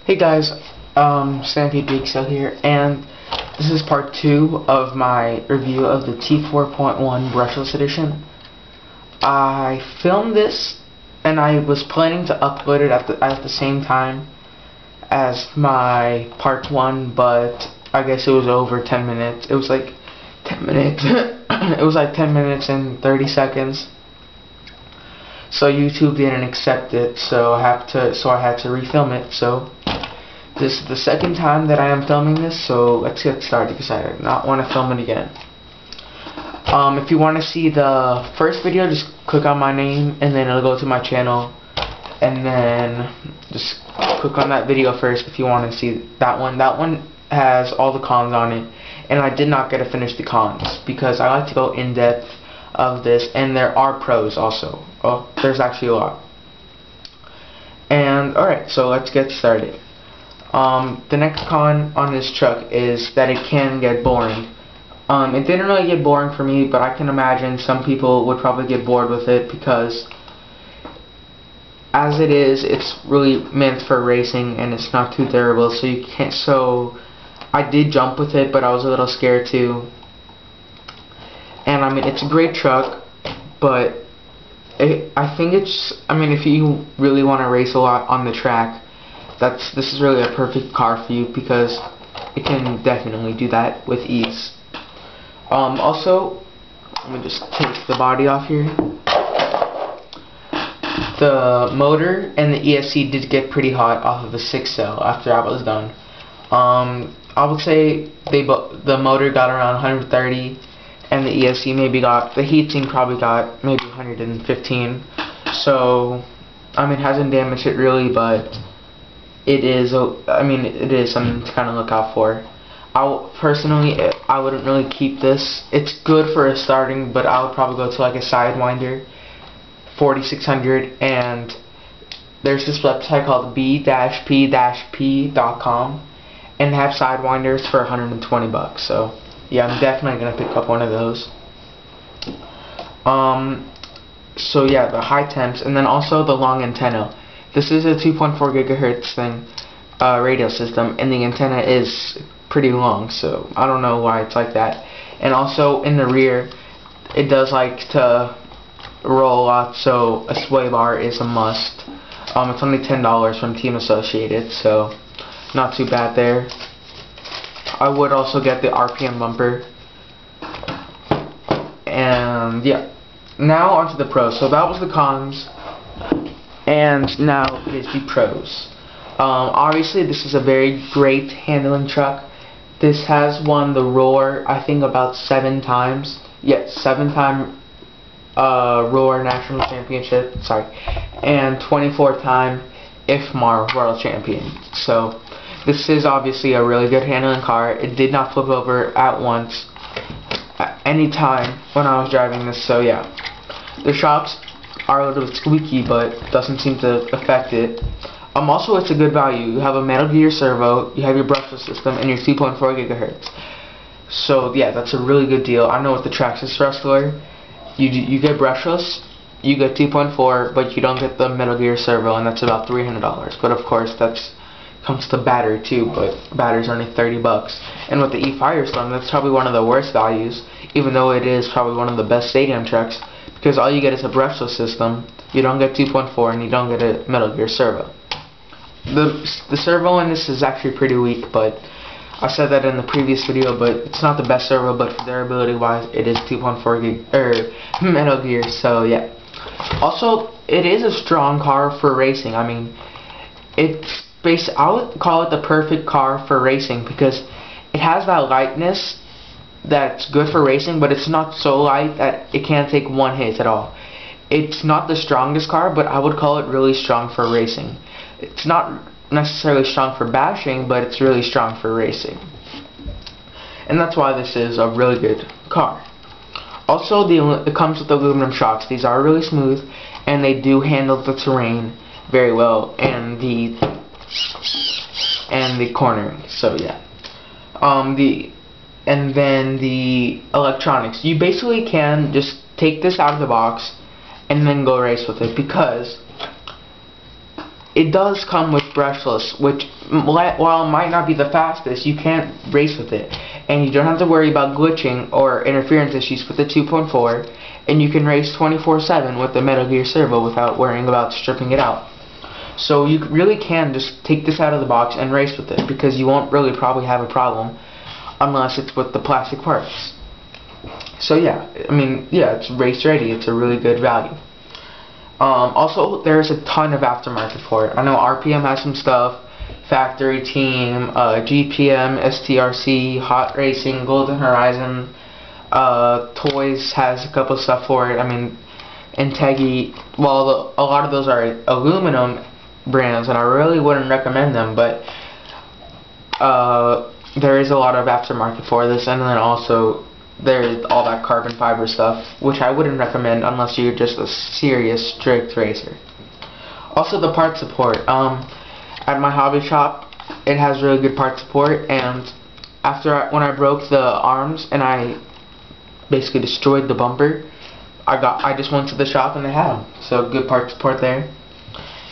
Hey guys, Sandy Pixel here, and this is part 2 of my review of the T4.1 brushless edition. I filmed this, and I was planning to upload it at the same time as my part 1, but I guess it was over 10 minutes. It was like 10 minutes. It was like 10 minutes and 30 seconds. So YouTube didn't accept it, so I had to refilm it. So this is the second time that I am filming this, so let's get started because I do not want to film it again. If you want to see the first video, just click on my name and then it'll go to my channel, and then just click on that video first if you want to see that one. That one has all the cons on it, and I did not get to finish the cons because I like to go in depth of this, and there are pros also. Oh, there's actually a lot. And alright, so let's get started. The next con on this truck is that it can get boring. It didn't really get boring for me, but I can imagine some people would probably get bored with it because as it is, it's really meant for racing and it's not too durable, so you can't. So I did jump with it, but I was a little scared too. And I mean, it's a great truck, but I think if you really want to race a lot on the track, this is really a perfect car for you because it can definitely do that with ease. Also, let me just take the body off here. The motor and the ESC did get pretty hot off of a 6-cell after I was done. I would say the motor got around 130, and the ESC the heatsink probably got maybe 115. So I mean, it hasn't damaged it really, but it is something to kind of look out for. Personally, I wouldn't really keep this. It's good for a starting, but I would probably go to like a Sidewinder 4600, and there's this website called b-p-p.com, and they have Sidewinders for 120 bucks. So yeah, I'm definitely gonna pick up one of those. So yeah, the high temps, and then also the long antenna. This is a 2.4 gigahertz radio system, and the antenna is pretty long, so I don't know why it's like that. And also in the rear, it does like to roll a lot, so a sway bar is a must. It's only $10 from Team Associated, so not too bad there. I would also get the RPM bumper. And yeah, now onto the pros. So that was the cons, and now it is the pros. Obviously, this is a very great handling truck. This has won the Roar, I think, about 7 times. Yes, 7-time Roar National Championship. Sorry, and 24-time IFMAR World Champion. So this is obviously a really good handling car. It did not flip over at once at any time when I was driving this. So yeah, the shocks are a little bit squeaky, but doesn't seem to affect it. Also, it's a good value. You have a Metal Gear servo, you have your brushless system, and your 2.4 gigahertz. So yeah, that's a really good deal. I know with the Traxxas Wrestler, you get brushless, you get 2.4, but you don't get the Metal Gear servo, and that's about $300. But of course, comes to battery too, but battery's only 30 bucks. And with the E-Firestorm, that's probably one of the worst values, even though it is probably one of the best stadium trucks, because all you get is a brushless system. You don't get 2.4, and you don't get a Metal Gear servo. The servo in this is actually pretty weak, but I said that in the previous video, but it's not the best servo, but for durability wise, it is 2.4 Metal Gear, so yeah. Also, it is a strong car for racing. I mean, I would call it the perfect car for racing because it has that lightness that's good for racing, but it's not so light that it can't take one hit at all. It's not the strongest car, but I would call it really strong for racing. It's not necessarily strong for bashing, but it's really strong for racing. And that's why this is a really good car. Also, it comes with aluminum shocks. These are really smooth, and they do handle the terrain very well, and the cornering. So yeah. And then the electronics. You basically can just take this out of the box and then go race with it, because it does come with brushless, which while it might not be the fastest, you can't race with it, and you don't have to worry about glitching or interference issues with the 2.4, and you can race 24/7 with the Metal Gear Servo without worrying about stripping it out. So you really can just take this out of the box and race with it, because you won't really probably have a problem unless it's with the plastic parts. So yeah, I mean, yeah, it's race ready. It's a really good value. Also, there's a ton of aftermarket for it. I know RPM has some stuff, Factory Team, GPM, STRC, Hot Racing, Golden Horizon, Toys has a couple stuff for it. I mean, Integi, well, a lot of those are aluminum brands, and I really wouldn't recommend them, but there is a lot of aftermarket for this, and then also there's all that carbon fiber stuff, which I wouldn't recommend unless you're just a serious, strict racer. Also, the part support. At my hobby shop, it has really good part support, and when I broke the arms and I basically destroyed the bumper, I just went to the shop and they had them. So good part support there.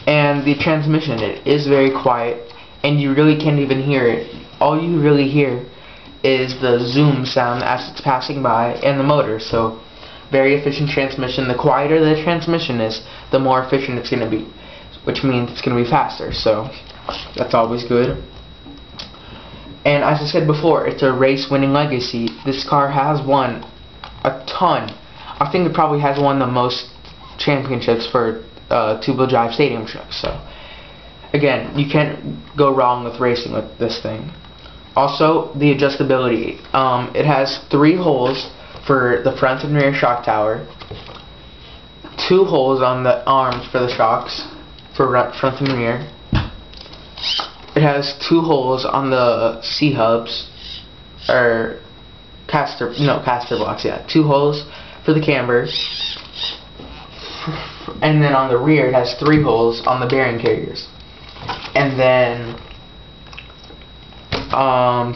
And the transmission, it is very quiet, and you really can't even hear it. All you really hear is the zoom sound as it's passing by, and the motor. So very efficient transmission. The quieter the transmission is, the more efficient it's going to be, which means it's going to be faster. So that's always good. And as I said before, it's a race winning legacy. This car has won a ton. I think it probably has won the most championships for two-wheel drive stadium trucks. So again, you can't go wrong with racing with this thing. Also, the adjustability. It has 3 holes for the front and rear shock tower, 2 holes on the arms for the shocks for front and rear. It has 2 holes on the C-hubs, or caster blocks, yeah. 2 holes for the camber. And then on the rear it has 3 holes on the bearing carriers. And then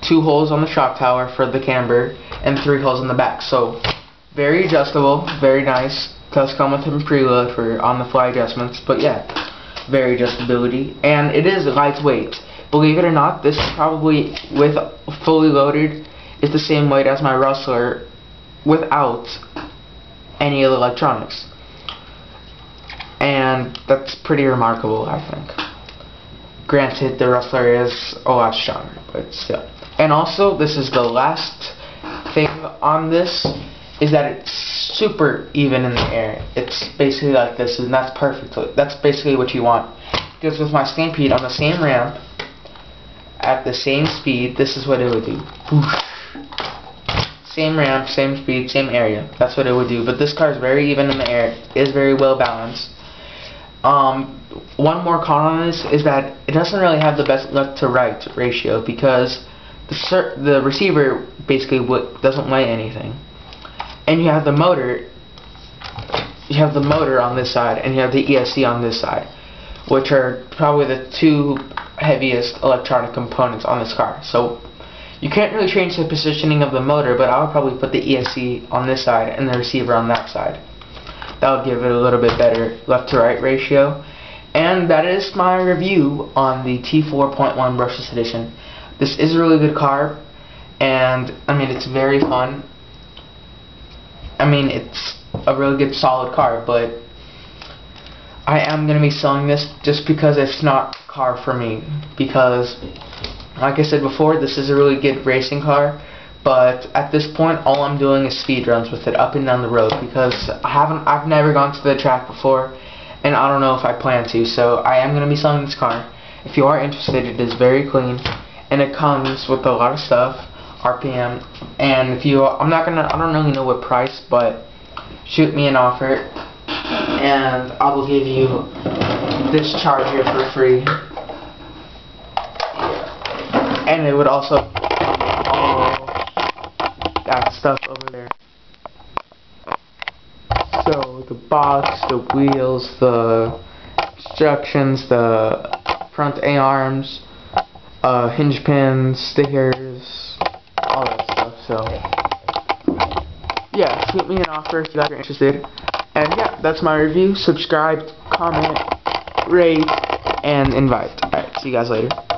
2 holes on the shock tower for the camber, and 3 holes in the back. So very adjustable, very nice. Does come with a preload for on-the-fly adjustments, but yeah, very adjustability. And it is lightweight. Believe it or not, this probably, with fully loaded, is the same weight as my Rustler without any of the electronics. And that's pretty remarkable, I think. Granted, the Rustler is a lot stronger, but still. And also, this is the last thing on this, is that it's super even in the air. It's basically like this, and that's perfect. That's basically what you want. Because with my Stampede on the same ramp, at the same speed, this is what it would do. Same ramp, same speed, same area. That's what it would do. But this car is very even in the air. It is very well balanced. One more con on this is that it doesn't really have the best left to right ratio, because the receiver basically doesn't weigh anything, and you have the motor. You have the motor on this side, and you have the ESC on this side, which are probably the 2 heaviest electronic components on this car. So you can't really change the positioning of the motor, but I would probably put the ESC on this side and the receiver on that side. That would give it a little bit better left to right ratio. And that is my review on the T4.1 brushless edition. This is a really good car, and I mean, it's very fun. I mean, it's a really good solid car, but I am going to be selling this just because it's not a car for me. Because, like I said before, this is a really good racing car, but at this point, all I'm doing is speed runs with it up and down the road, because I've never gone to the track before, and I don't know if I plan to. So I am going to be selling this car. If you are interested, it is very clean, and it comes with a lot of stuff, RPM. And if you, I don't really know what price, but shoot me an offer, and I will give you this charger for free. Yeah. And it would also all that stuff over there. So the box, the wheels, the instructions, the front A-arms, hinge pins, stickers, all that stuff. So yeah, shoot me an offer if you guys are interested. And yeah, that's my review. Subscribe, comment, rate, and invite. Alright. See you guys later.